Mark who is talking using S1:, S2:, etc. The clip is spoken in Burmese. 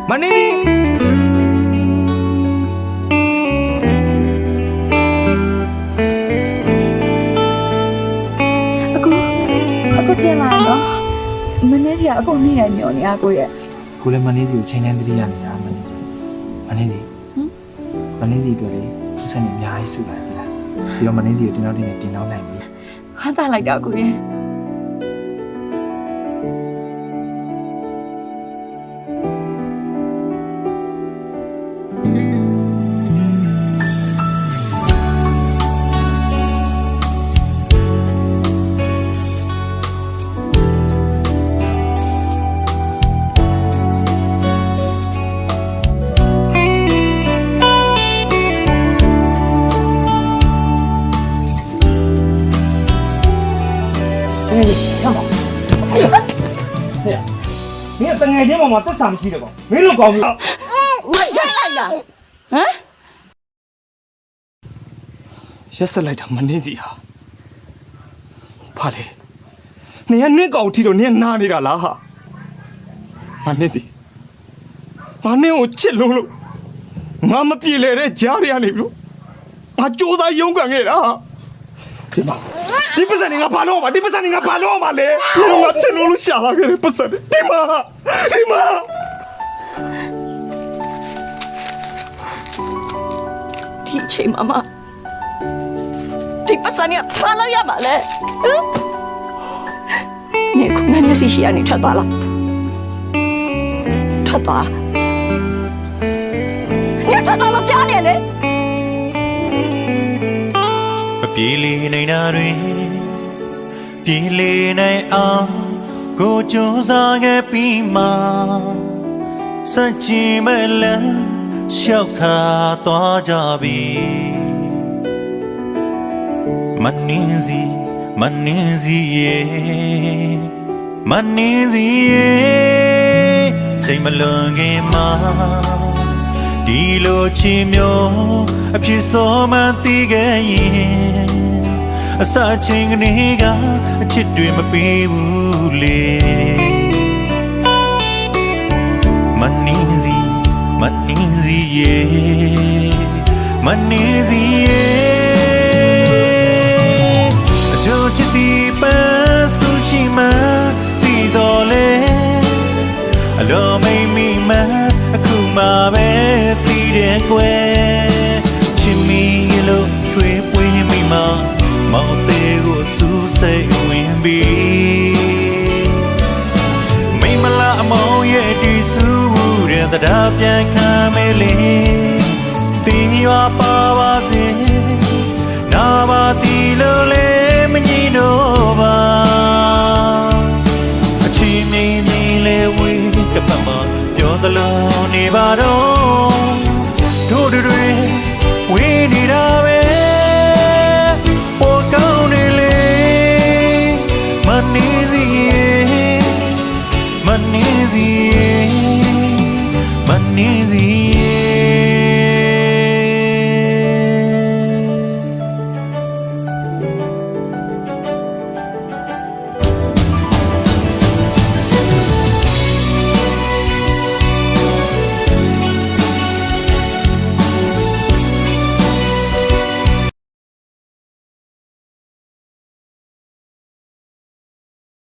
S1: Money.
S2: Aku jangan loh. Mana sih aku ni yang ni aku ya.
S1: Kau le money sih ucapin yang diri yang ni money sih. Money sih tu le. Susah ni biar isu lah tu lah. Bila money sih tu nanti nanti nanti nanti.
S2: Hantar lagi aku ya.
S3: Come on. Here. 你要睁眼睛嘛，都上不去了个，没路搞不了。
S2: 我谁来的？嗯？
S3: ရက်ဆက်လိုက်တာမနေစီဟာဘာလဲနေရနင့်ကောင်ထီတော့နင်နာနေတာလားဟာမနေစီငါနင့်ကိုချစ်လုံးလို့ငါမပြေလေတဲ့ကြားရနေပြီလို့ငါစူးစမ်းရုန်းကန်ခဲ့တာဒီမှာဒီပတ်စံနေငါဘာလို့မဒီပတ်စံနေငါဘာလို့မလဲဒီငါချစ်လုံးလို့ရှာလာခဲ့တဲ့ပတ်စံဒီမှာ
S2: ဒီအချိန်မှာမဒီပတ်စံနဲ့ဘာလို့ရမှာလဲဟမ်နေခုနမျက်စိရှိရနေထွက်သွားလားထွက်သွားညထွက်သွားလို့ကြားနေလေ
S4: ပြေးလေနေတာတွေပြေးလေနိုင်အောင်ကိုကြိုးစားခဲ့ပြီးမှစัจจင်မဲ့လမ်းလျှောက်ခါသွားကြပြီမနှင်းစီရဲ့ချိန်မလွန်ခင်မှာဒီလိုချီမျိုးအဖြစ်စောမှန်သိခဲ့ရင်အစချင်းကနေကအချစ်တွေမပေးဘူးလေမနှင်းစီရဲ့အကျိုးချစ်ဒီပန်းစုရှိမှပြီးတော်လေအလိုမိမိမှအခုမှပဲသိတဲ့ကွယ်ချစ်မိလို့တွေ့ပွေးမိမှမောင်သေးကိုစူးစိတ်ဝင်ပြီးမိမလာအမောင်ရဲ့ဒီစူးတဲ့တရားပြန်ခံမေးလေတင်ရွာပါပါစေနာပါတီလို့လေမငြိတော့ပါအချီမင်းမင်းလေးဝေးကပတ်မပြောသလိုနေပါတော့တို့တွေဝေးနေတာပဲပေါ်ကောင်းနေလေမနေစီမနေ